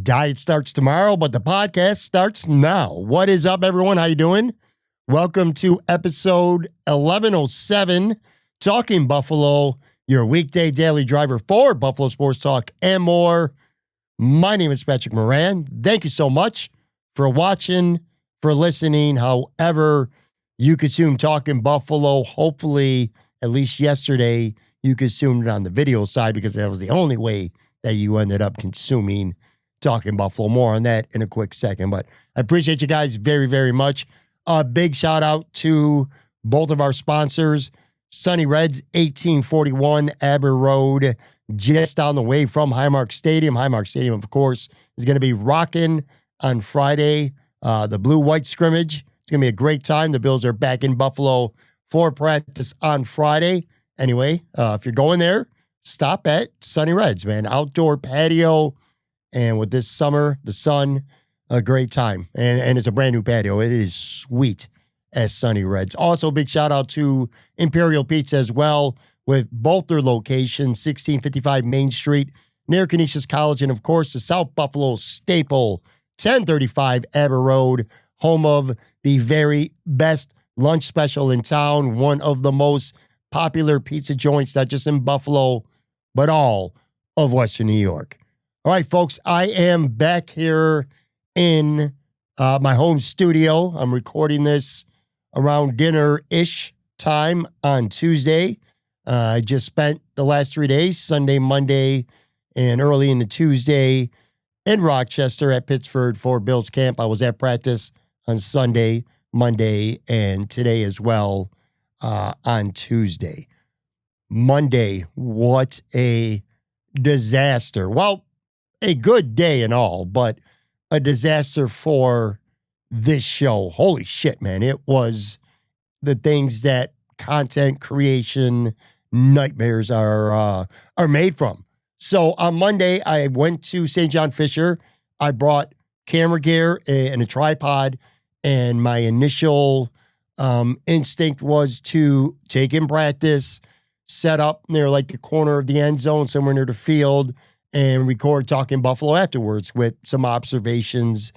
Diet starts tomorrow, but the podcast starts now. What is up, everyone? How you doing? Welcome to episode 1107, Talking Buffalo, your weekday daily driver for Buffalo Sports Talk and more. My name is Patrick Moran. Thank you so much for watching, for listening, however you consume Talking Buffalo. Hopefully, at least yesterday, you consumed it on the video side because that was the only way that you ended up consuming Talking Buffalo. More on that in a quick second, but I appreciate you guys very, very much. A big shout out to both of our sponsors, Sunny Reds, 1841 Aber Road, just down the way from Highmark Stadium. Highmark Stadium, of course, is going to be rocking on Friday, the blue-white scrimmage. It's going to be a great time. The Bills are back in Buffalo for practice on Friday. Anyway, if you're going there, stop at Sunny Reds, man. Outdoor patio. And with this summer, the sun, a great time. And it's a brand new patio. It is sweet as Sunny Reds. Also, big shout out to Imperial Pizza as well, with both their locations, 1655 Main Street, near Canisius College, and of course, the South Buffalo staple, 1035 Aber Road, home of the very best lunch special in town, one of the most popular pizza joints, not just in Buffalo, but all of Western New York. All right, folks, I am back here in my home studio. I'm recording this around dinner-ish time on Tuesday. I just spent the last 3 days, Sunday, Monday, and early into Tuesday in Rochester at Pittsford for Bills camp. I was at practice on Sunday, Monday, and today as well on Tuesday. Monday, what a disaster. Well, a good day and all, but a disaster for this show. Holy shit, man. It was the things that content creation nightmares are made from. So on Monday, I went to St. John Fisher. I brought camera gear and a tripod, and my initial instinct was to take in practice, set up near like the corner of the end zone, somewhere near the field, and record Talking Buffalo afterwards with some observations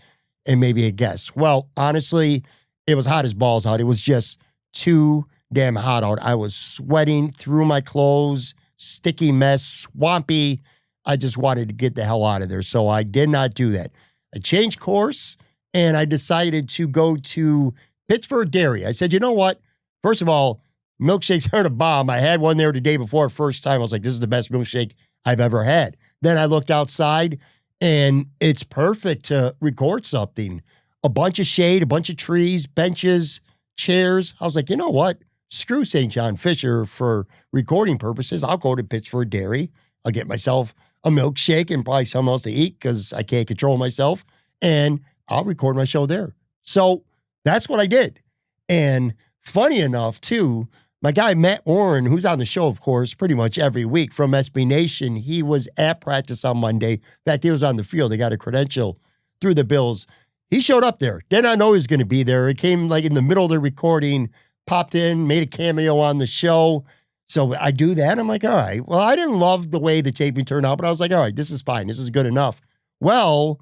and maybe a guess. Well, honestly, it was hot as balls out. It was just too damn hot out. I was sweating through my clothes, sticky mess, swampy. I just wanted to get the hell out of there. So I did not do that. I changed course and I decided to go to Pittsford Dairy. I said, you know what? First of all, milkshakes aren't a bomb. I had one there the day before, first time. I was like, this is the best milkshake I've ever had. Then I looked outside, and it's perfect to record something. A bunch of shade, a bunch of trees, benches, chairs. I was like, you know what? Screw St. John Fisher for recording purposes. I'll go to Pittsford Dairy. I'll get myself a milkshake and probably something else to eat because I can't control myself, and I'll record my show there. So that's what I did. And funny enough, too, my guy, Matt Oren, who's on the show, of course, pretty much every week from SB Nation, he was at practice on Monday. In fact, he was on the field. They got a credential through the Bills. He showed up there. Did not know he was going to be there. It came like in the middle of the recording, popped in, made a cameo on the show. So I do that. I'm like, all right. Well, I didn't love the way the taping turned out, but I was like, all right, this is fine. This is good enough. Well,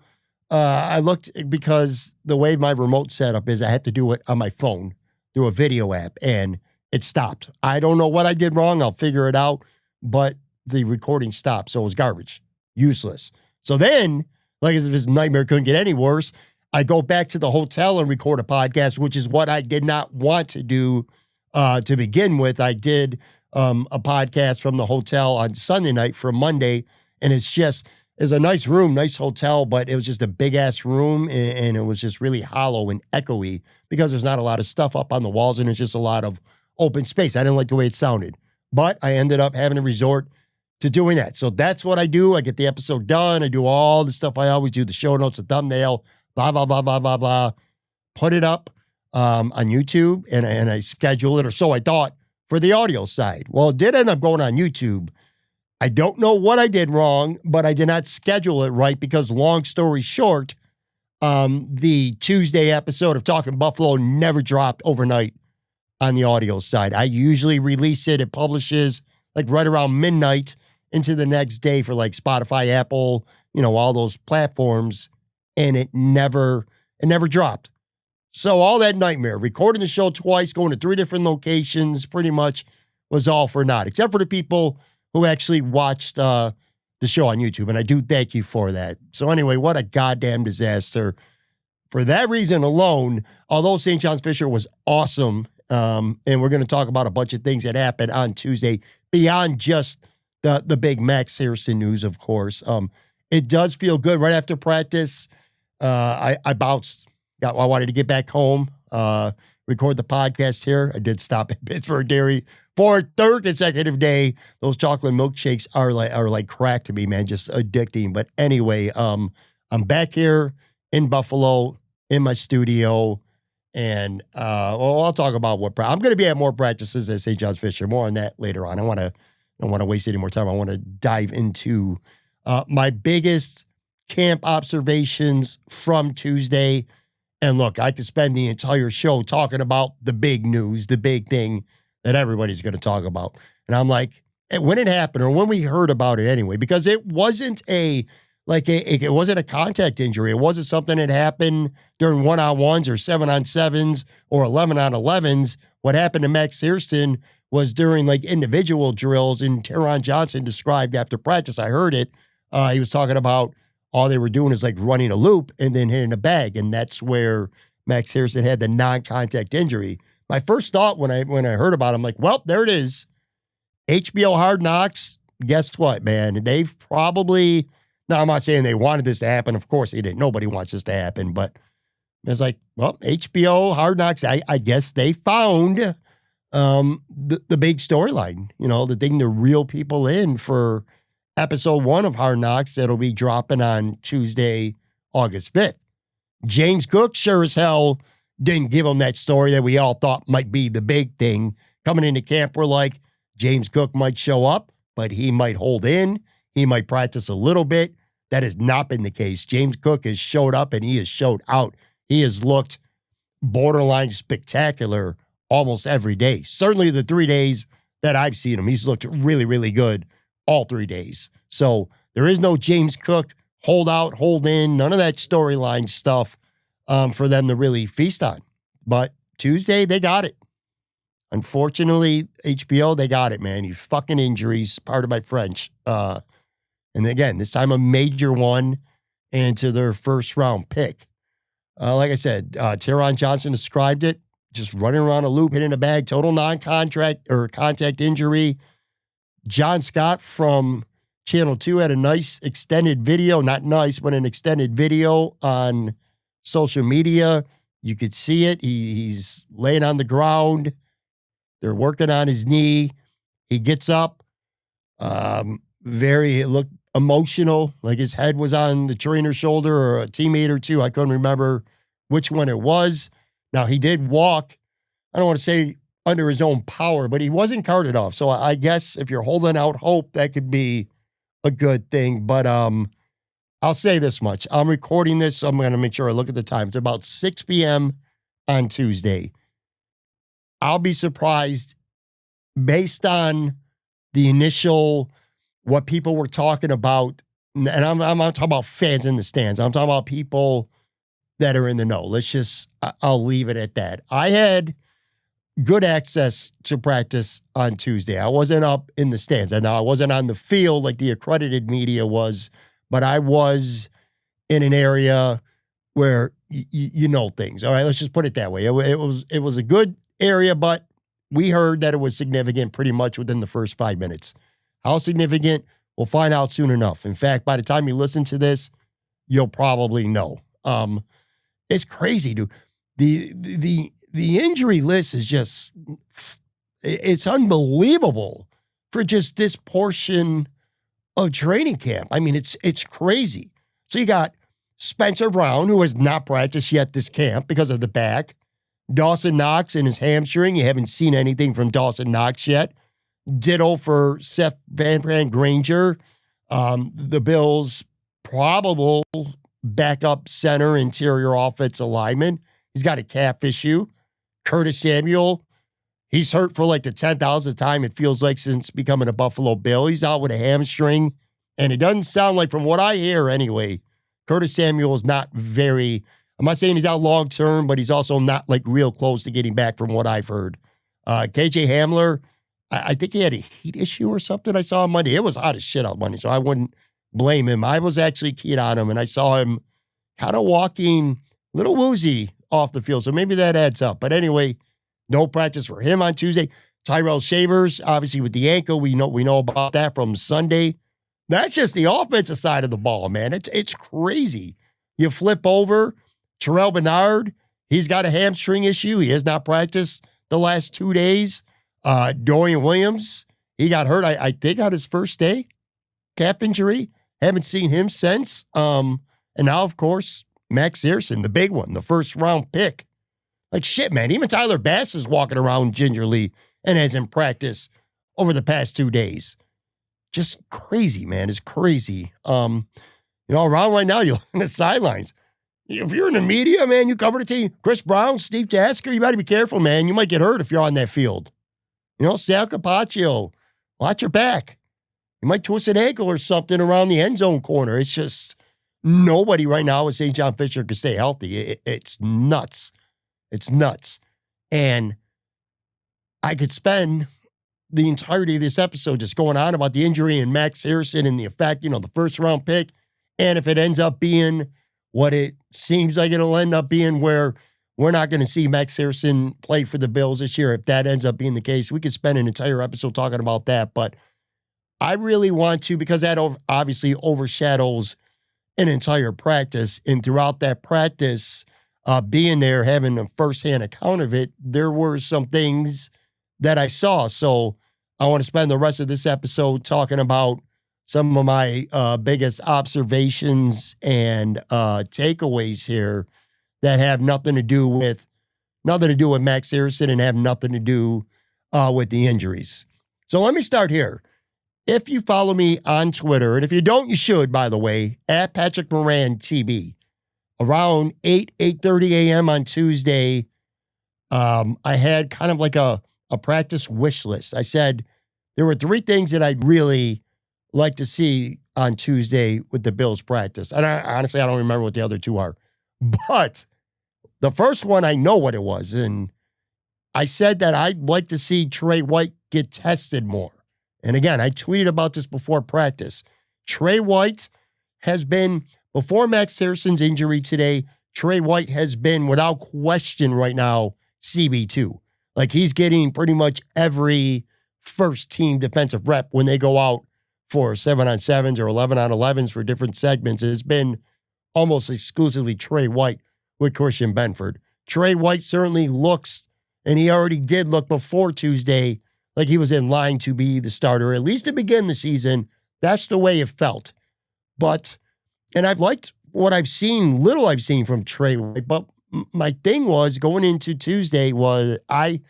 I looked because the way my remote setup is, I had to do it on my phone through a video app, and it stopped. I don't know what I did wrong. I'll figure it out. But the recording stopped. So it was garbage. Useless. So then, like as if this nightmare couldn't get any worse, I go back to the hotel and record a podcast, which is what I did not want to do to begin with. I did a podcast from the hotel on Sunday night for Monday. And it's a nice room, nice hotel, but it was just a big ass room. And it was just really hollow and echoey because there's not a lot of stuff up on the walls. And it's just a lot of open space. I didn't like the way it sounded, but I ended up having to resort to doing that. So that's what I do. I get the episode done. I do all the stuff I always do, the show notes, the thumbnail, blah, blah, blah, blah, blah, blah. Put it up on YouTube and I schedule it, or so I thought, for the audio side. Well, it did end up going on YouTube. I don't know what I did wrong, but I did not schedule it right because, long story short, the Tuesday episode of Talking Buffalo never dropped overnight on the audio side. I usually release it. It publishes like right around midnight into the next day for like Spotify, Apple, all those platforms, and it never dropped. So all that nightmare, recording the show twice, going to 3 different locations, pretty much was all for naught, except for the people who actually watched the show on YouTube, and I do thank you for that. So anyway, what a goddamn disaster. For that reason alone, although St. John's Fisher was awesome, and we're going to talk about a bunch of things that happened on Tuesday beyond just the big Max Hairston news, of course. It does feel good. Right after practice, I bounced. I wanted to get back home, record the podcast here. I did stop at Pittsburgh Dairy for a 3rd consecutive day. Those chocolate milkshakes are like crack to me, man, just addicting. But anyway, I'm back here in Buffalo in my studio, and I'll talk about I'm going to be at more practices at St. John's Fisher. More on that later on. I don't want to waste any more time. I want to dive into my biggest camp observations from Tuesday. And look, I could spend the entire show talking about the big news, the big thing that everybody's going to talk about. And I'm like, when it happened, or when we heard about it anyway, because it wasn't it wasn't a contact injury. It wasn't something that happened during 1-on-1s or 7-on-7s or 11-on-11s. What happened to Max Hairston was during individual drills, and Teron Johnson described after practice. I heard it. He was talking about all they were doing is running a loop and then hitting a bag. And that's where Max Hairston had the non-contact injury. My first thought when I heard about it, I'm like, well, there it is. HBO Hard Knocks. Guess what, man? They've probably, now I'm not saying they wanted this to happen. Of course they didn't. Nobody wants this to happen. But it's like, well, HBO Hard Knocks, I guess they found the big storyline, the thing to reel people in for episode 1 of Hard Knocks that'll be dropping on Tuesday, August 5th. James Cook sure as hell didn't give him that story that we all thought might be the big thing. Coming into camp, we're like, James Cook might show up, but he might hold in. He might practice a little bit. That has not been the case. James Cook has showed up and he has showed out. He has looked borderline spectacular almost every day. Certainly the 3 days that I've seen him, he's looked really, really good all 3 days. So there is no James Cook hold out, hold in, none of that storyline stuff for them to really feast on. But Tuesday, they got it. Unfortunately, HBO, they got it, man. You fucking injuries, pardon my French. And again, this time a major one into their first round pick. Like I said, Teron Johnson described it, just running around a loop, hitting a bag, total non-contract or contact injury. John Scott from Channel 2 had a nice extended video, not nice, but an extended video on social media. You could see it. He's laying on the ground. They're working on his knee. He gets up. It looked emotional, like his head was on the trainer's shoulder or a teammate or two. I couldn't remember which one it was. Now, he did walk, I don't want to say under his own power, but he wasn't carted off. So I guess if you're holding out hope, that could be a good thing. But I'll say this much. I'm recording this, so I'm going to make sure I look at the time. It's about 6 p.m. on Tuesday. I'll be surprised based on the initial, what people were talking about. And I'm not talking about fans in the stands. I'm talking about people that are in the know. I'll leave it at that. I had good access to practice on Tuesday. I wasn't up in the stands. And now I wasn't on the field like the accredited media was, but I was in an area where you know things. All right, let's just put it that way. It was a good area, but we heard that it was significant pretty much within the first 5 minutes. How significant? We'll find out soon enough. In fact, by the time you listen to this, you'll probably know. It's crazy, dude. The injury list is just, it's unbelievable for just this portion of training camp. I mean, it's crazy. So you got Spencer Brown, who has not practiced yet this camp because of the back. Dawson Knox and his hamstring. You haven't seen anything from Dawson Knox yet. Ditto for Seth Van Granger. The Bills' probable backup center, interior offensive lineman. He's got a calf issue. Curtis Samuel, he's hurt for like the 10,000th time, it feels like, since becoming a Buffalo Bill. He's out with a hamstring. And it doesn't sound like, from what I hear anyway, Curtis Samuel is not very, I'm not saying he's out long term, but he's also not like real close to getting back from what I've heard. KJ Hamler, I think he had a heat issue or something I saw on Monday. It was hot as shit out Monday, so I wouldn't blame him. I was actually keyed on him, and I saw him kind of walking a little woozy off the field, so maybe that adds up. But anyway, no practice for him on Tuesday. Tyrell Shavers, obviously with the ankle, we know about that from Sunday. That's just the offensive side of the ball, man. It's crazy. You flip over, Terrell Bernard, he's got a hamstring issue. He has not practiced the last 2 days. Dorian Williams, he got hurt, I think, on his first day. Calf injury. Haven't seen him since. And now, of course, Max Hairston, the big one, the first-round pick. Like, shit, man. Even Tyler Bass is walking around gingerly and hasn't practiced over the past 2 days. Just crazy, man. It's crazy. Around right now, you're on the sidelines. If you're in the media, man, you cover the team. Chris Brown, Steve Tasker, you got to be careful, man. You might get hurt if you're on that field. Sal Capaccio, watch your back. You might twist an ankle or something around the end zone corner. It's just nobody right now with St. John Fisher can stay healthy. It's nuts. It's nuts. And I could spend the entirety of this episode just going on about the injury and Max Hairston and the effect, the first round pick. And if it ends up being what it seems like it'll end up being, where we're not going to see Max Hairston play for the Bills this year, if that ends up being the case, we could spend an entire episode talking about that. But I really want to, because that obviously overshadows an entire practice. And throughout that practice, being there, having a firsthand account of it, there were some things that I saw. So I want to spend the rest of this episode talking about some of my biggest observations and takeaways here that have nothing to do with Max Hairston and have nothing to do with the injuries. So let me start here. If you follow me on Twitter, and if you don't, you should, by the way, at Patrick Moran TB, around 8:30 a.m. on Tuesday, I had kind of like a practice wish list. I said there were 3 things that I'd really like to see on Tuesday with the Bills practice. And honestly, I don't remember what the other 2 are. But the first one, I know what it was. And I said that I'd like to see Trey White get tested more. And again, I tweeted about this before practice. Trey White has been, before Max Hairston's injury today, Trey White has been, without question right now, CB2. Like, he's getting pretty much every first-team defensive rep when they go out for 7-on-7s or 11-on-11s for different segments. It's been almost exclusively Tre White with Christian Benford. Tre White certainly looks, and he already did look before Tuesday, like he was in line to be the starter, at least to begin the season. That's the way it felt. But, and I've liked what I've seen, little I've seen from Tre White, but my thing was, going into Tuesday, was I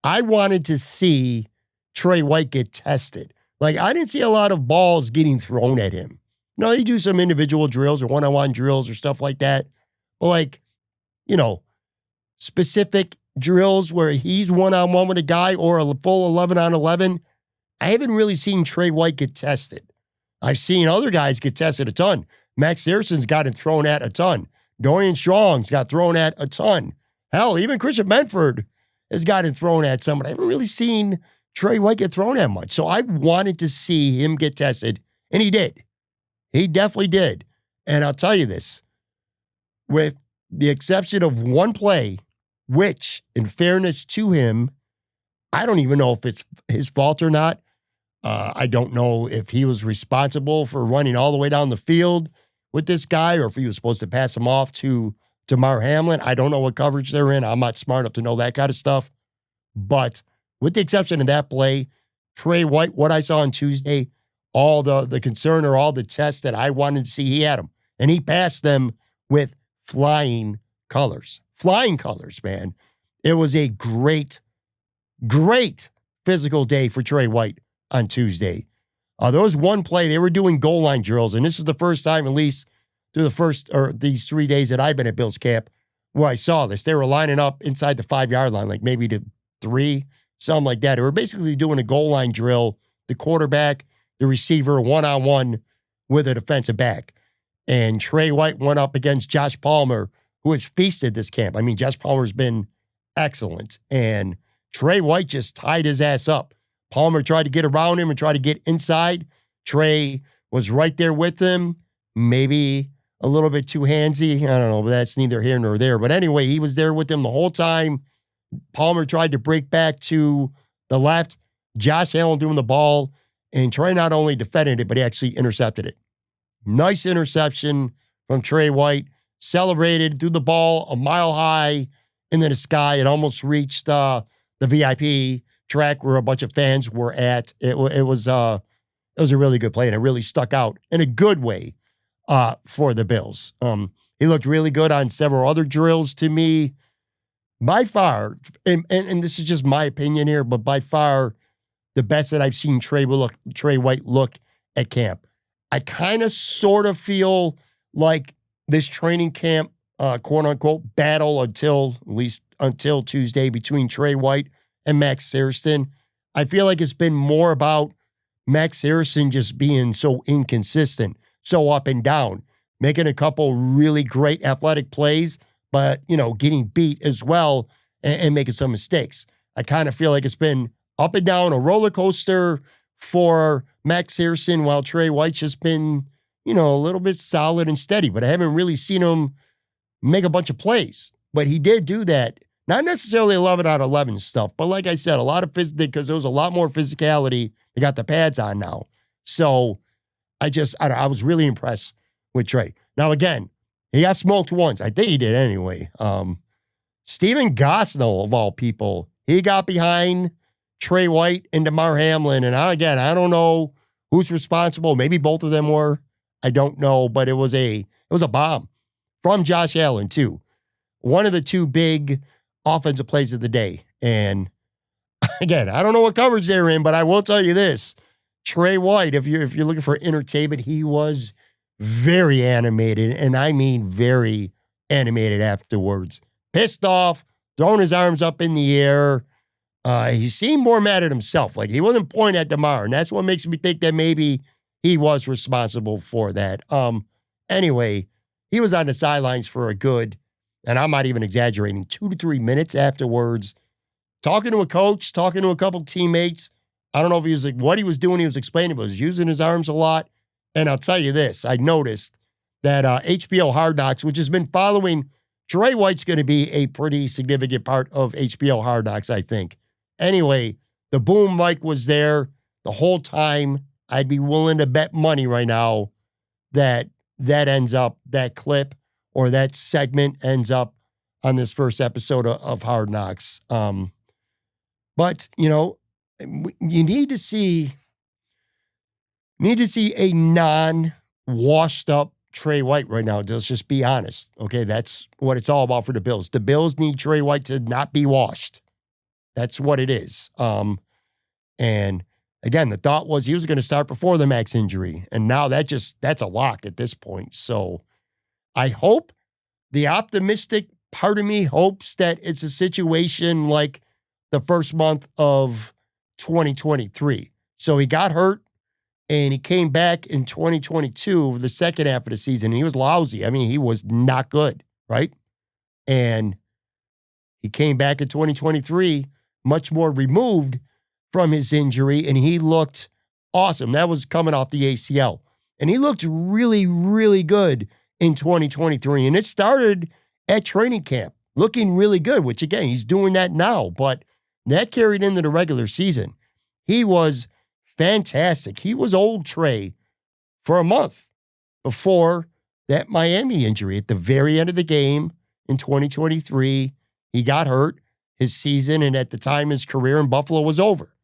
wanted to see Tre White get tested. Like, I didn't see a lot of balls getting thrown at him. They do some individual drills or one-on-one drills or stuff like that. But, like, specific drills where he's one-on-one with a guy or a full 11-on-11, I haven't really seen Tre White get tested. I've seen other guys get tested a ton. Max Hairston's gotten thrown at a ton. Dorian Strong's got thrown at a ton. Hell, even Christian Benford has gotten thrown at some, but I haven't really seen Tre White get thrown at much. So I wanted to see him get tested, and he did. He definitely did. And I'll tell you this, with the exception of one play, which, in fairness to him, I don't even know if it's his fault or not. I don't know if he was responsible for running all the way down the field with this guy, or if he was supposed to pass him off to Damar Hamlin. I don't know what coverage they're in. I'm not smart enough to know that kind of stuff. But with the exception of that play, Tre White, what I saw on Tuesday, all the concern or all the tests that I wanted to see, he had them. And he passed them with flying colors. Flying colors, man. It was a great, great physical day for Tre White on Tuesday. There was one play, they were doing goal line drills, and this is the first time, at least through these 3 days that I've been at Bills camp, where I saw this. They were lining up inside the 5-yard line, like maybe to 3, something like that. They were basically doing a goal line drill, the quarterback, the receiver, one-on-one with a defensive back. And Tre White went up against Josh Palmer, who has feasted this camp. I mean, Josh Palmer's been excellent. And Tre White just tied his ass up. Palmer tried to get around him and try to get inside. Tre was right there with him. Maybe a little bit too handsy. I don't know, but that's neither here nor there. But anyway, he was there with him the whole time. Palmer tried to break back to the left. Josh Allen doing the ball. And Tre not only defended it, but he actually intercepted it. Nice interception from Tre White. Celebrated, threw the ball a mile high into the sky. It almost reached the VIP track where a bunch of fans were at. It was a really good play, and it really stuck out in a good way for the Bills. He looked really good on several other drills to me. By far, and this is just my opinion here, but by far the best that I've seen Tre White look at camp. I kind of sort of feel like this training camp, quote unquote, battle until Tuesday between Tre White and Max Hairston. I feel like it's been more about Max Hairston just being so inconsistent, so up and down, making a couple really great athletic plays, but, getting beat as well and making some mistakes. I kind of feel like it's been up and down, a roller coaster for Max Hairston, while Tre White's just been, a little bit solid and steady, but I haven't really seen him make a bunch of plays. But he did do that. Not necessarily 11 out of 11 stuff, but like I said, a lot of because there was a lot more physicality. They got the pads on now. So I was really impressed with Tre. Now, again, he got smoked once. I think he did anyway. Stephen Gosnell, of all people, he got behind Tre White and DeMar Hamlin. And I don't know who's responsible. Maybe both of them were. I don't know, but it was a bomb from Josh Allen too. One of the two big offensive plays of the day. And again, I don't know what coverage they're in, but I will tell you this. Tre White, if you're looking for entertainment, he was very animated, and I mean very animated afterwards. Pissed off, throwing his arms up in the air. He seemed more mad at himself. Like he wasn't pointing at DeMar, and that's what makes me think that maybe he was responsible for that. Anyway, he was on the sidelines for a good, and I'm not even exaggerating, 2 to 3 minutes afterwards, talking to a coach, talking to a couple teammates. I don't know if he was like what he was doing. He was explaining, but he was using his arms a lot. And I'll tell you this, I noticed that HBO Hard Knocks, which has been following, Tre White's going to be a pretty significant part of HBO Hard Knocks, I think. Anyway, the boom mic was there the whole time. I'd be willing to bet money right now that ends up, that clip or that segment ends up on this first episode of Hard Knocks. But, you need to see a non-washed up Tre White right now. Let's just be honest. Okay, that's what it's all about for the Bills. The Bills need Tre White to not be washed. That's what it is. And again, the thought was he was going to start before the Max injury. And now that's a lock at this point. So I hope, the optimistic part of me hopes that it's a situation like the first month of 2023. So he got hurt and he came back in 2022, the second half of the season, and he was lousy. I mean, he was not good, right? And he came back in 2023 much more removed from his injury, and he looked awesome. That was coming off the ACL. And he looked really, really good in 2023. And it started at training camp, looking really good, which, again, he's doing that now. But that carried into the regular season. He was fantastic. He was old Tre for a month before that Miami injury. At the very end of the game in 2023, he got hurt. His season, and at the time his career in Buffalo was over.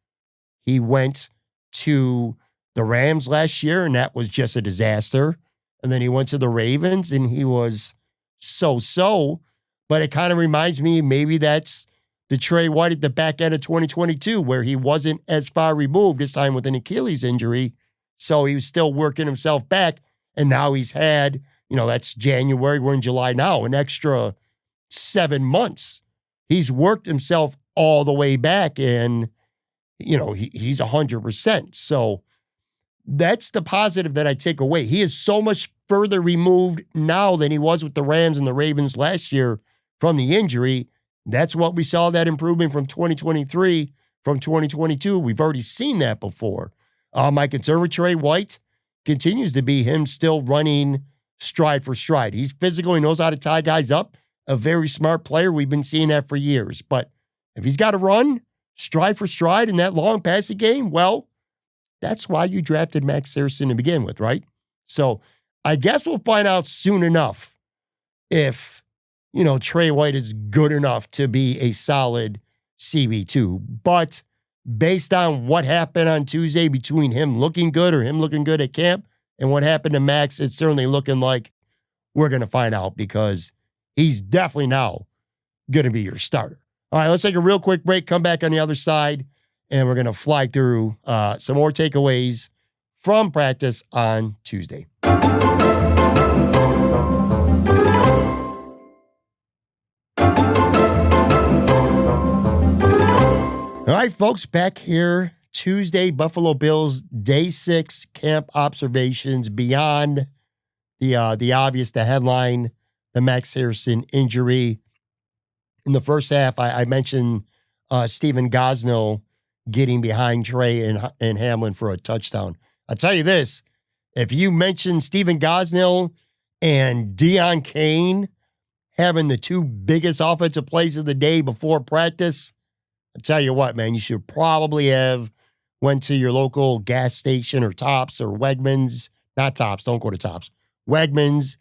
He went to the Rams last year, and that was just a disaster. And then he went to the Ravens, and he was so-so. But it kind of reminds me, maybe that's the Tre White at the back end of 2022, where he wasn't as far removed, this time with an Achilles injury. So he was still working himself back. And now he's had, that's January, we're in July now, an extra 7 months. He's worked himself all the way back, and, he's 100%. So That's the positive that I take away. He is so much further removed now than he was with the Rams and the Ravens last year from the injury. That's what we saw, that improvement from 2023, from 2022. We've already seen that before. My concern with Tre White continues to be him still running stride for stride. He's physical. He knows how to tie guys up. A very smart player. We've been seeing that for years. But if he's got to run stride for stride in that long passing game, well, that's why you drafted Max Hairston to begin with, right? So I guess we'll find out soon enough if, Tre White is good enough to be a solid CB2. But based on what happened on Tuesday between him looking good or him looking good at camp and what happened to Max, it's certainly looking like we're going to find out, because he's definitely now going to be your starter. All right, let's take a real quick break, come back on the other side, and we're going to fly through some more takeaways from practice on Tuesday. All right, folks, back here. Tuesday, Buffalo Bills, day 6 camp observations beyond the obvious, the headline, the Max Hairston injury. In the first half, I mentioned Stephen Gosnell getting behind Trey and Hamlin for a touchdown. I'll tell you this, if you mention Stephen Gosnell and Deon Cain having the 2 biggest offensive plays of the day before practice, I'll tell you what, man, you should probably have went to your local gas station or Tops or Wegmans. Not Tops, don't go to Tops. Wegmans,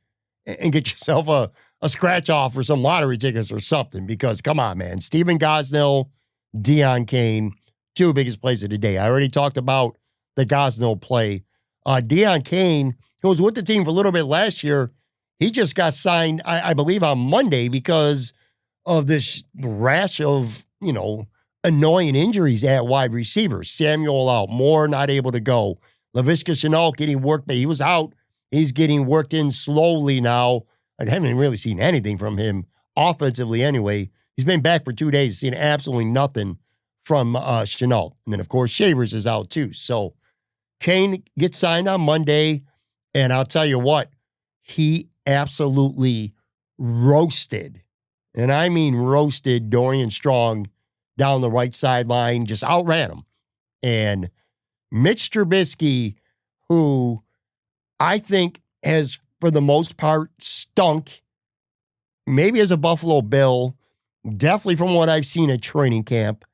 and get yourself a scratch off for some lottery tickets or something, because come on, man. Stephen Gosnell, Deon Cain, 2 biggest plays of the day. I already talked about the Gosnell play. Deon Cain, who was with the team for a little bit last year, he just got signed, I believe, on Monday because of this rash of, annoying injuries at wide receiver. Samuel out, Moore not able to go. Laviska Shenault getting worked, but he was out. He's getting worked in slowly now. I haven't really seen anything from him offensively anyway. He's been back for 2 days, seen absolutely nothing from Shenault. And then, of course, Shavers is out too. So Cain gets signed on Monday, and I'll tell you what, he absolutely roasted, and I mean roasted, Dorian Strong down the right sideline, just outran him. And Mitch Trubisky, who I think has, for the most part, stunk, maybe as a Buffalo Bill, definitely from what I've seen at training camp.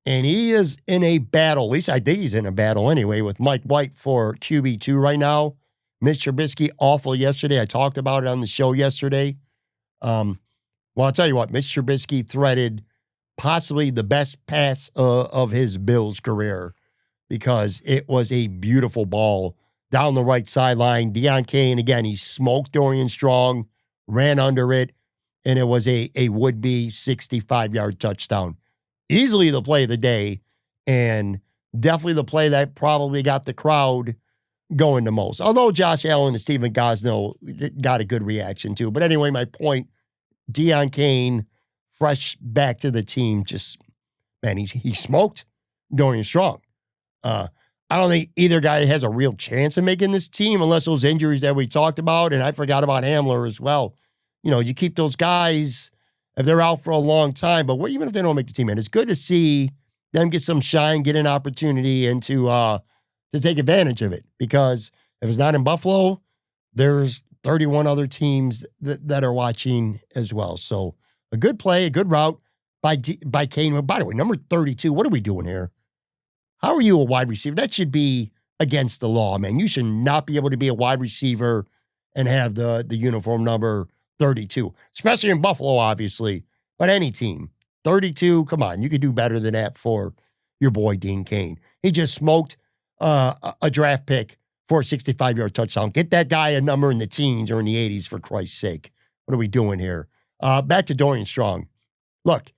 And he is in a battle, at least I think he's in a battle anyway, with Mike White for QB2 right now. Mitch Trubisky, awful yesterday. I talked about it on the show yesterday. Well, I'll tell you what, Mitch Trubisky threaded possibly the best pass of his Bills career, because it was a beautiful ball down the right sideline. Deon Cain, again, he smoked Dorian Strong, ran under it, and it was a would-be 65-yard touchdown. Easily the play of the day, and definitely the play that probably got the crowd going the most. Although Josh Allen and Stephen Gosnell got a good reaction too. But anyway, my point, Deon Cain, fresh back to the team, just, man, he smoked Dorian Strong. I don't think either guy has a real chance of making this team unless those injuries that we talked about, and I forgot about Hamler as well. You keep those guys if they're out for a long time, but even if they don't make the team, man, it's good to see them get some shine, get an opportunity, and to take advantage of it, because if it's not in Buffalo, there's 31 other teams that are watching as well. So a good play, a good route by Cain. By the way, number 32, what are we doing here? How are you a wide receiver? That should be against the law, man. You should not be able to be a wide receiver and have the uniform number 32, especially in Buffalo, obviously, but any team. 32, come on, you could do better than that for your boy Dean Cain. He just smoked a draft pick for a 65-yard touchdown. Get that guy a number in the teens or in the 80s, for Christ's sake. What are we doing here? Back to Dorian Strong. Look,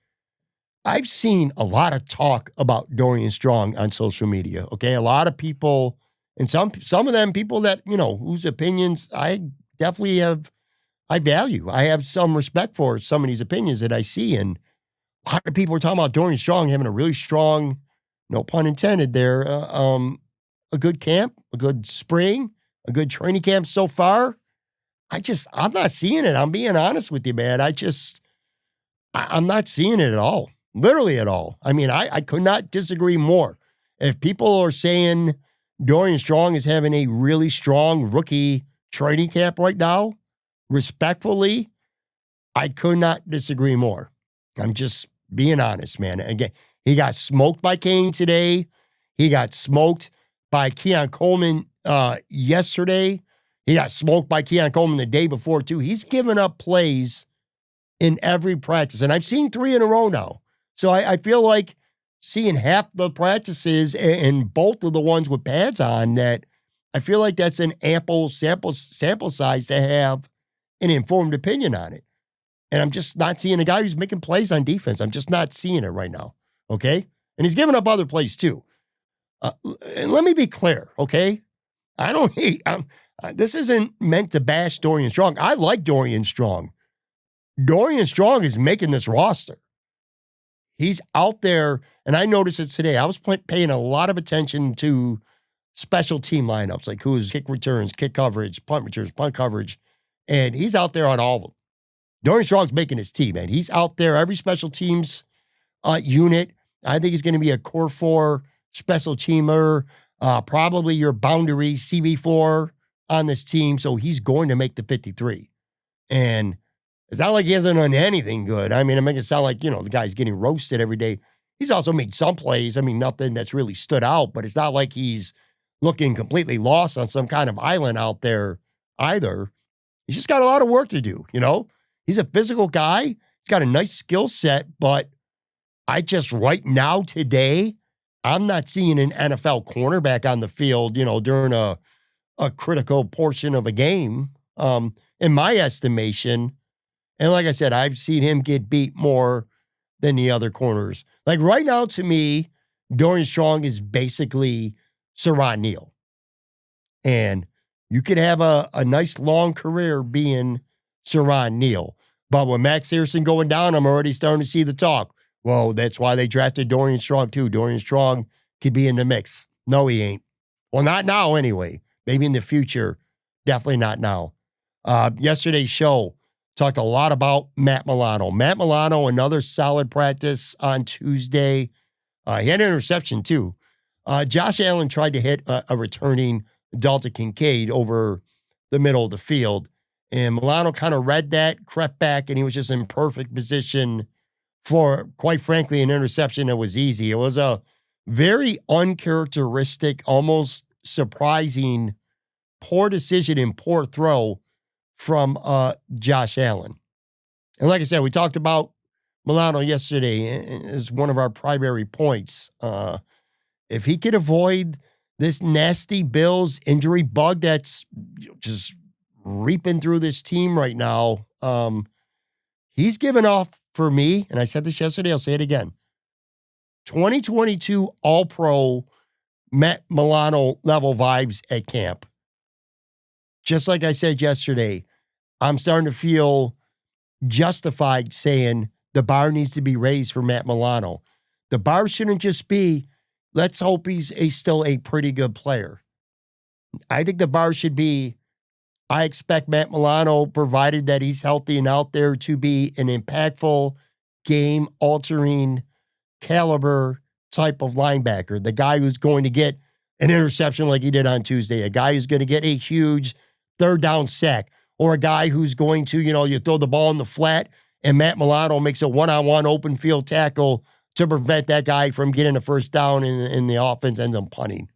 I've seen a lot of talk about Dorian Strong on social media, okay? A lot of people, and some of them people that, whose opinions I definitely I value. I have some respect for some of these opinions that I see, and a lot of people are talking about Dorian Strong having a really strong, no pun intended there, a good camp, a good spring, a good training camp so far. I'm not seeing it. I'm being honest with you, man. I'm not seeing it at all. Literally at all. I mean, I could not disagree more. If people are saying Dorian Strong is having a really strong rookie training camp right now, respectfully, I could not disagree more. I'm just being honest, man. Again, he got smoked by Kane today. He got smoked by Keon Coleman yesterday. He got smoked by Keon Coleman the day before, too. He's given up plays in every practice, and I've seen 3 in a row now. So I feel like seeing half the practices and both of the ones with pads on, that I feel like that's an ample sample size to have an informed opinion on it. And I'm just not seeing a guy who's making plays on defense. I'm just not seeing it right now, okay? And he's giving up other plays too. And let me be clear, okay? I don't hate. This isn't meant to bash Dorian Strong. I like Dorian Strong. Dorian Strong is making this roster. He's out there, and I noticed it today. I was paying a lot of attention to special team lineups, like who's kick returns, kick coverage, punt returns, punt coverage, and he's out there on all of them. Dorian Strong's making his team, man. He's out there, every special teams unit. I think he's going to be a core 4 special teamer, probably your boundary CB4 on this team, so he's going to make the 53. And it's not like he hasn't done anything good. I mean, I'm making it sound like, the guy's getting roasted every day. He's also made some plays. I mean, nothing that's really stood out, but it's not like he's looking completely lost on some kind of island out there either. He's just got a lot of work to do, He's a physical guy. He's got a nice skill set, but right now, today, I'm not seeing an NFL cornerback on the field, during a critical portion of a game, in my estimation. And like I said, I've seen him get beat more than the other corners. Like right now, to me, Dorian Strong is basically Siran Neal. And you could have a nice long career being Siran Neal. But with Max Hairston going down, I'm already starting to see the talk. Well, that's why they drafted Dorian Strong too. Dorian Strong could be in the mix. No, he ain't. Well, not now anyway. Maybe in the future. Definitely not now. Yesterday's show talked a lot about Matt Milano. Matt Milano, another solid practice on Tuesday. He had an interception too. Josh Allen tried to hit a returning Dalton Kincaid over the middle of the field. And Milano kind of read that, crept back, and he was just in perfect position for, quite frankly, an interception that was easy. It was a very uncharacteristic, almost surprising, poor decision and poor throw from Josh Allen. And like I said, we talked about Milano yesterday as one of our primary points. If he could avoid this nasty Bills injury bug that's just reaping through this team right now, he's given off, for me, and I said this yesterday, I'll say it again, 2022 All-Pro Matt Milano level vibes at camp. Just like I said yesterday, I'm starting to feel justified saying the bar needs to be raised for Matt Milano. The bar shouldn't just be, let's hope he's still a pretty good player. I think the bar should be, I expect Matt Milano, provided that he's healthy and out there, to be an impactful, game-altering caliber type of linebacker. The guy who's going to get an interception like he did on Tuesday. A guy who's going to get a huge third down sack. Or a guy who's going to, you throw the ball in the flat and Matt Milano makes a one-on-one open field tackle to prevent that guy from getting a first down and the offense ends up punting.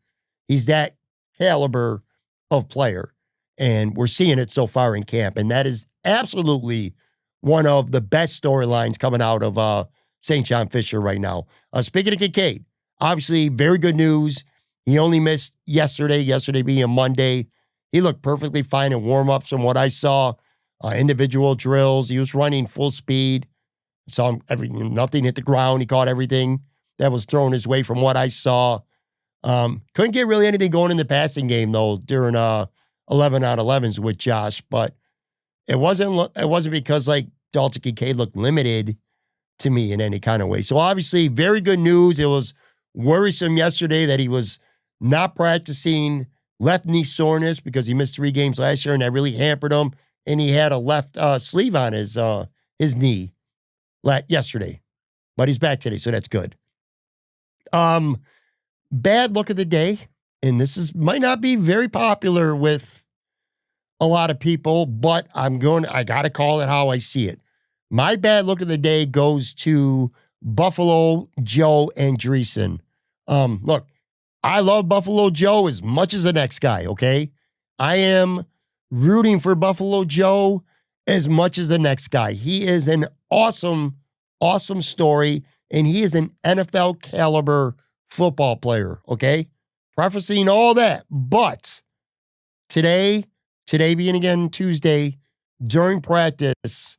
He's that caliber of player. And we're seeing it so far in camp. And that is absolutely one of the best storylines coming out of St. John Fisher right now. Speaking of Kincaid, obviously very good news. He only missed yesterday being a Monday. He looked perfectly fine in warm-ups from what I saw. Individual drills. He was running full speed. Saw nothing hit the ground. He caught everything that was thrown his way from what I saw. Couldn't get really anything going in the passing game, though, during 11 on 11s with Josh. But it wasn't because, Dalton Kincaid looked limited to me in any kind of way. So, obviously, very good news. It was worrisome yesterday that he was not practicing, left knee soreness because he missed 3 games last year, and that really hampered him. And he had a left sleeve on his knee yesterday. But he's back today, so that's good. Bad look of the day, and might not be very popular with a lot of people, but I got to call it how I see it. My bad look of the day goes to Buffalo Joe Andreessen. Look, I love Buffalo Joe as much as the next guy, okay? I am rooting for Buffalo Joe as much as the next guy. He is an awesome, awesome story, and he is an NFL caliber football player, okay? Prefacing all that, but today being again Tuesday, during practice,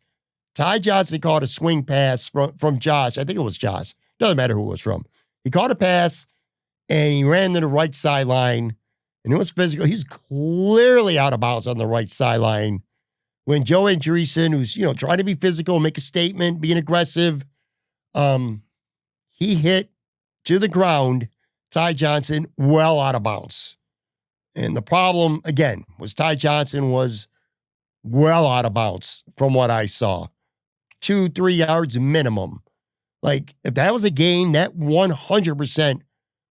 Ty Johnson caught a swing pass from Josh. I think it was Josh. Doesn't matter who it was from. He caught a pass, and he ran to the right sideline, and it was physical. He's clearly out of bounds on the right sideline. When Joe Andreessen, who's, trying to be physical, make a statement, being aggressive, he hit to the ground Ty Johnson well out of bounds. And the problem, again, was Ty Johnson was well out of bounds from what I saw. 2-3 yards minimum. Like, if that was a game, that 100%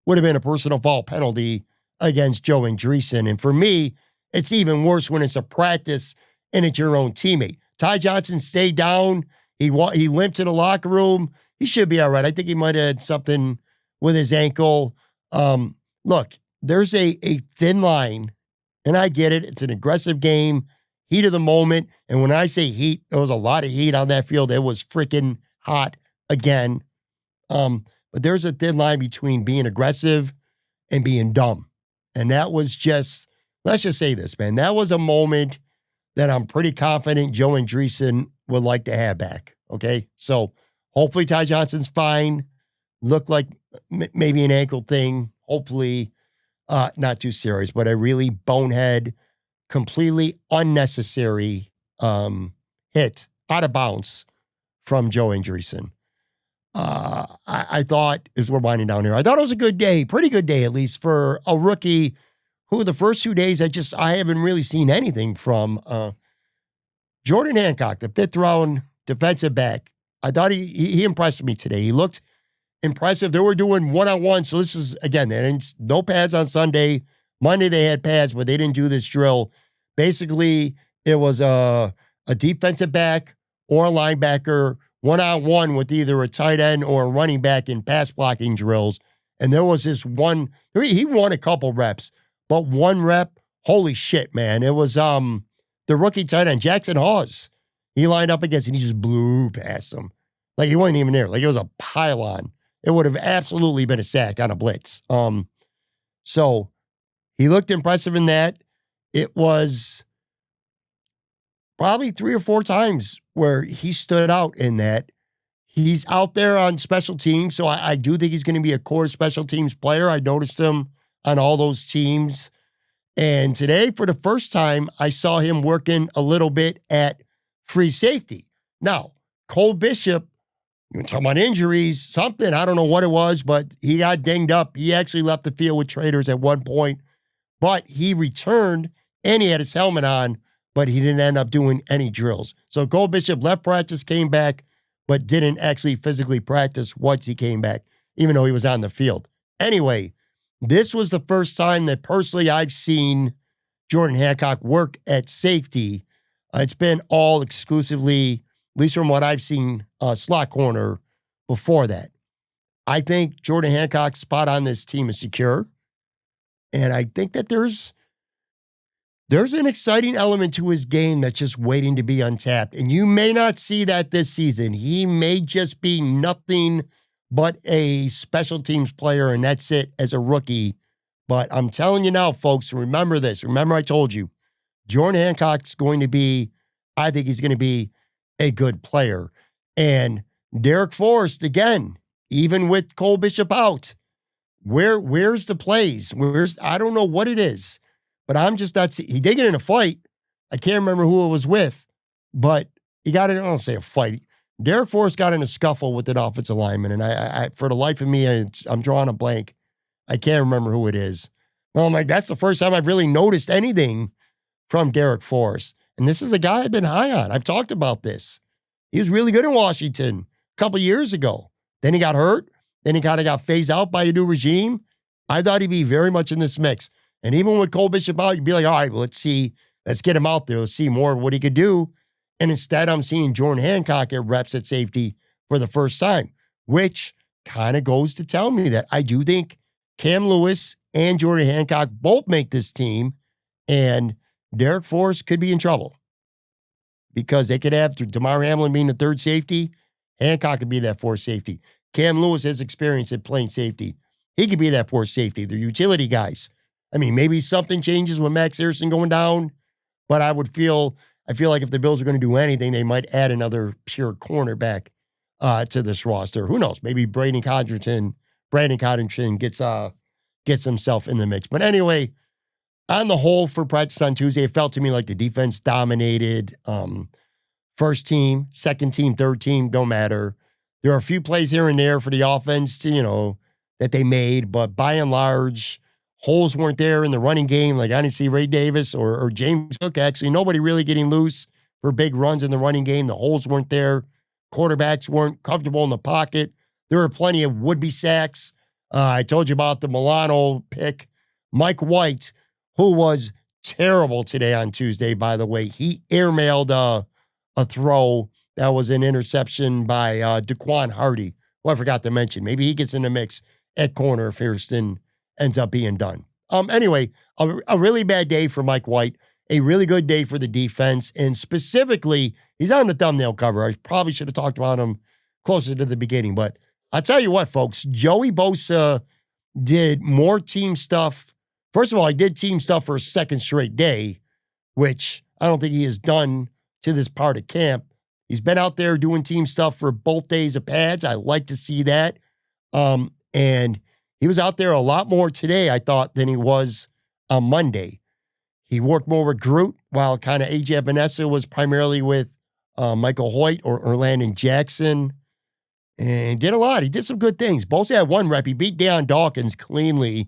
would have been a personal foul penalty against Joe Andreessen. And for me, it's even worse when it's a practice and it's your own teammate. Ty Johnson stayed down. He limped to the locker room. He should be all right. I think he might have had something with his ankle. Look, there's a thin line, and I get it. It's an aggressive game, heat of the moment. And when I say heat, there was a lot of heat on that field. It was freaking hot again. But there's a thin line between being aggressive and being dumb. And that was let's just say this, man. That was a moment that I'm pretty confident Joe Andreessen would like to have back. Okay. So hopefully Ty Johnson's fine. Looked like maybe an ankle thing. Hopefully not too serious, but a really bonehead, completely unnecessary hit out of bounds from Joe Andreessen. I thought, as we're winding down here, I thought it was a good day, pretty good day, at least for a rookie who the first 2 days I haven't really seen anything from. Jordan Hancock, the 5th round defensive back. I thought he impressed me today. He looked impressive. They were doing one-on-one. So this is, again, no pads on Sunday. Monday they had pads, but they didn't do this drill. Basically, it was a defensive back or a linebacker one-on-one with either a tight end or a running back in pass blocking drills. And there was this one, he won a couple reps, but one rep, holy shit, man. It was the rookie tight end, Jackson Hawes. He lined up against and he just blew past him. Like he wasn't even there. Like it was a pylon. It would have absolutely been a sack on a blitz. So he looked impressive in that. It was probably 3 or 4 times where he stood out in that. He's out there on special teams, so I do think he's going to be a core special teams player. I noticed him on all those teams. And today, for the first time, I saw him working a little bit at free safety. Now, Cole Bishop, you were talking about injuries, something, I don't know what it was, but he got dinged up. He actually left the field with Traders at one point, but he returned and he had his helmet on, but he didn't end up doing any drills. So Cole Bishop left practice, came back, but didn't actually physically practice once he came back, even though he was on the field. Anyway, this was the first time that personally I've seen Jordan Hancock work at safety. It's been all exclusively, at least from what I've seen, slot corner before that. I think Jordan Hancock's spot on this team is secure. And I think that there's an exciting element to his game that's just waiting to be untapped. And you may not see that this season. He may just be nothing but a special teams player, and that's it as a rookie. But I'm telling you now, folks, remember this. Remember I told you, Jordan Hancock's going to be, I think he's going to be a good player. And Derek Forrest, again, even with Cole Bishop out, where's the plays? I don't know what it is, but I'm just not he did get in a fight. I can't remember who it was with, but he got in, I don't say a fight. Derek Forrest got in a scuffle with an offensive lineman, and I for the life of me, I'm drawing a blank. I can't remember who it is. Well, I'm like, that's the first time I've really noticed anything from Derek Forrest. And this is a guy I've been high on. I've talked about this. He was really good in Washington a couple years ago. Then he got hurt. Then he kind of got phased out by a new regime. I thought he'd be very much in this mix. And even with Cole Bishop out, you'd be like, all right, well, let's get him out there. Let's see more of what he could do. And instead, I'm seeing Jordan Hancock get reps at safety for the first time, which kind of goes to tell me that I do think Cam Lewis and Jordan Hancock both make this team, and Derek Forrest could be in trouble because they could have Damar Hamlin being the third safety. Hancock could be that fourth safety. Cam Lewis has experience at playing safety. He could be that fourth safety. They're utility guys. I mean, maybe something changes with Max Hairston going down, but I feel like if the Bills are going to do anything, they might add another pure cornerback to this roster. Who knows? Maybe Brandon Codrington gets himself in the mix. But anyway, on the whole, for practice on Tuesday, it felt to me like the defense dominated. First team, second team, third team, don't matter. There are a few plays here and there for the offense, that they made, but by and large, holes weren't there in the running game. Like I didn't see Ray Davis or James Cook. Actually, nobody really getting loose for big runs in the running game. The holes weren't there. Quarterbacks weren't comfortable in the pocket. There were plenty of would-be sacks. I told you about the Milano pick. Mike White, who was terrible today on Tuesday, by the way, he airmailed a throw that was an interception by Daquan Hardy, who I forgot to mention. Maybe he gets in the mix at corner if Hairston ends up being done. Anyway, a really bad day for Mike White, a really good day for the defense, and specifically, he's on the thumbnail cover. I probably should have talked about him closer to the beginning, but I'll tell you what, folks, Joey Bosa did more team stuff. First of all, he did team stuff for a second straight day, which I don't think he has done to this part of camp. He's been out there doing team stuff for both days of pads. I like to see that. And he was out there a lot more today, I thought, than he was on Monday. He worked more with Groot, while kind of A.J. Epinesa was primarily with Michael Hoyt or Landon Jackson. And did a lot. He did some good things. Bosa had one rep. He beat Deion Dawkins cleanly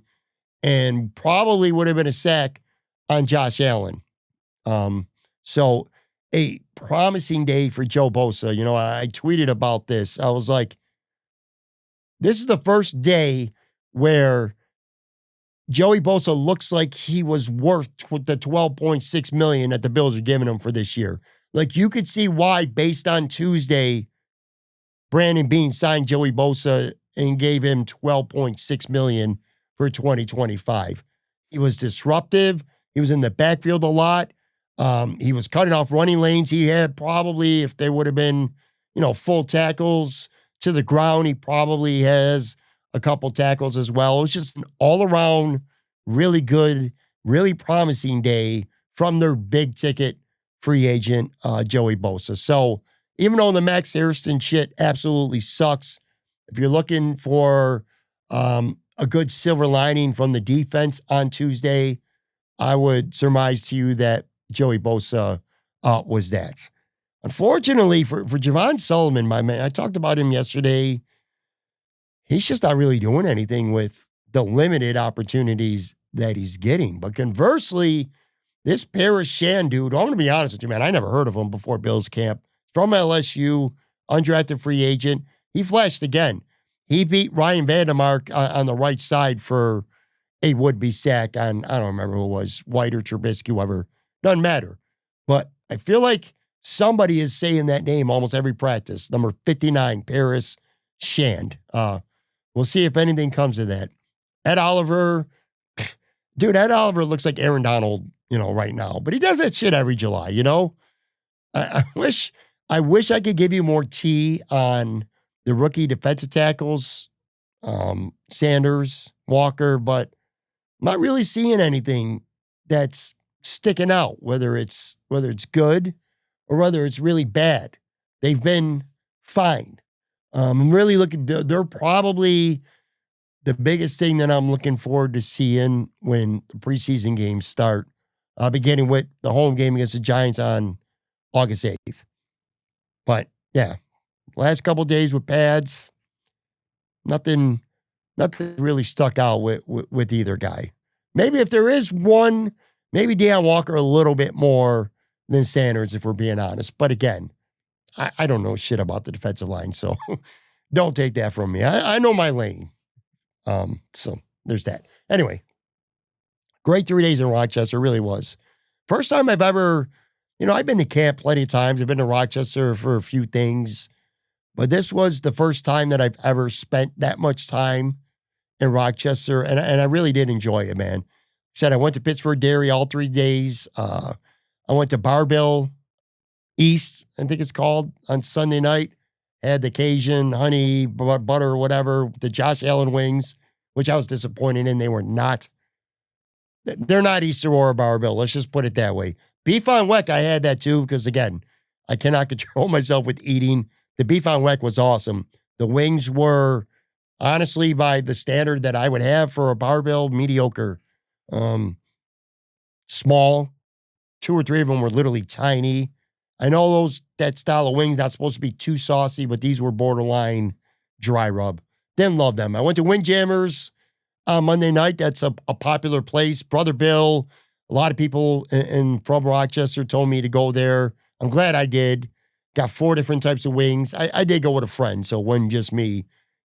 and probably would have been a sack on Josh Allen. So a promising day for Joe Bosa. I tweeted about this. I was like, this is the first day where Joey Bosa looks like he was worth the $12.6 million that the Bills are giving him for this year. Like you could see why, based on Tuesday, Brandon Beane signed Joey Bosa and gave him $12.6 million for 2025. He was disruptive. He was in the backfield a lot. He was cutting off running lanes. He had probably, if they would have been, full tackles to the ground, he probably has a couple tackles as well. It was just an all-around really good, really promising day from their big-ticket free agent, Joey Bosa. So even though the Max Hairston shit absolutely sucks, if you're looking for a good silver lining from the defense on Tuesday, I would surmise to you that Joey Bosa was that. Unfortunately for Javon Sullivan, my man, I talked about him yesterday. He's just not really doing anything with the limited opportunities that he's getting. But conversely, this Paris Shan dude, I'm going to be honest with you, man, I never heard of him before Bills camp. From LSU, undrafted free agent. He flashed again. He beat Ryan Vandermark on the right side for a would-be sack on, I don't remember who it was, White or Trubisky, whoever. Doesn't matter. But I feel like somebody is saying that name almost every practice. Number 59, Paris Shand. We'll see if anything comes of that. Ed Oliver, dude, Ed Oliver looks like Aaron Donald, right now. But he does that shit every July, I wish I could give you more tea on the rookie defensive tackles, Sanders, Walker, but I'm not really seeing anything that's sticking out, whether it's good or whether it's really bad. They've been fine. I'm really they're probably the biggest thing that I'm looking forward to seeing when the preseason games start, beginning with the home game against the Giants on August 8th. But yeah, last couple of days with pads, nothing really stuck out with either guy. Maybe if there is one, maybe Deion Walker a little bit more than Sanders, if we're being honest. But again, I don't know shit about the defensive line, so don't take that from me. I know my lane. So there's that. Anyway, great 3 days in Rochester, really was. First time I've ever, I've been to camp plenty of times. I've been to Rochester for a few things, but this was the first time that I've ever spent that much time in Rochester, and I really did enjoy it, man. Said I went to Pittsburgh Dairy all 3 days. I went to Barbell East, I think it's called, on Sunday night. Had the Cajun, honey, butter, whatever, the Josh Allen wings, which I was disappointed in. They were not. They're not Easter or Barbell. Let's just put it that way. Beef on weck, I had that too, because again, I cannot control myself with eating. The beef on weck was awesome. The wings were, honestly, by the standard that I would have for a Barbell, mediocre. Small. 2 or 3 of them were literally tiny. I know that style of wings not supposed to be too saucy, but these were borderline dry rub. Didn't love them. I went to Windjammers on Monday night. That's a popular place. Brother Bill, a lot of people from Rochester told me to go there. I'm glad I did. Got 4 different types of wings. I did go with a friend, so it wasn't just me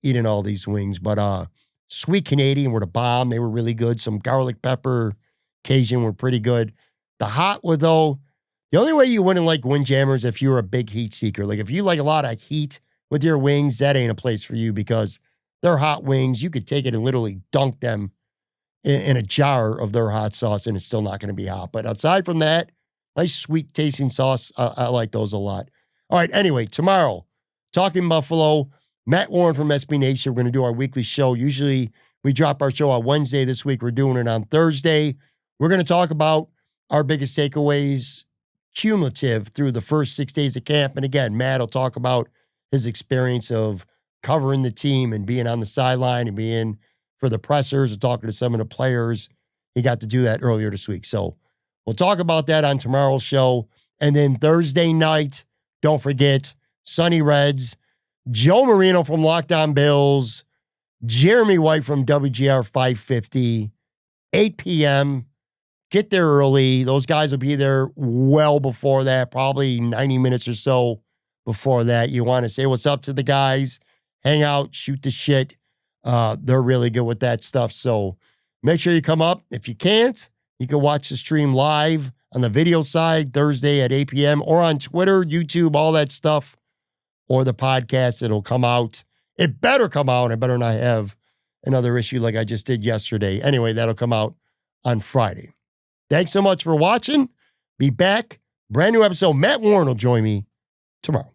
eating all these wings. But Sweet Canadian were the bomb. They were really good. Some garlic pepper Cajun were pretty good. The hot were, though, the only way you wouldn't like Windjammers if you were a big heat seeker. Like if you like a lot of heat with your wings, that ain't a place for you because they're hot wings. You could take it and literally dunk them in a jar of their hot sauce and it's still not going to be hot. But aside from that, nice sweet tasting sauce. I like those a lot. All right. Anyway, tomorrow, Talking Buffalo, Matt Warren from SB Nation. We're going to do our weekly show. Usually we drop our show on Wednesday. This week we're doing it on Thursday. We're going to talk about our biggest takeaways cumulative through the first 6 days of camp. And again, Matt will talk about his experience of covering the team and being on the sideline and being for the pressers and talking to some of the players. He got to do that earlier this week. So we'll talk about that on tomorrow's show. And then Thursday night, don't forget, Sunny Reds, Joe Marino from Lockdown Bills, Jeremy White from WGR 550, 8 p.m., get there early. Those guys will be there well before that, probably 90 minutes or so before that. You want to say what's up to the guys, hang out, shoot the shit. They're really good with that stuff. So make sure you come up. If you can't, you can watch the stream live on the video side Thursday at 8 p.m. or on Twitter, YouTube, all that stuff, or the podcast. It'll come out. It better come out. I better not have another issue like I just did yesterday. Anyway, that'll come out on Friday. Thanks so much for watching. Be back. Brand new episode. Matt Warren will join me tomorrow.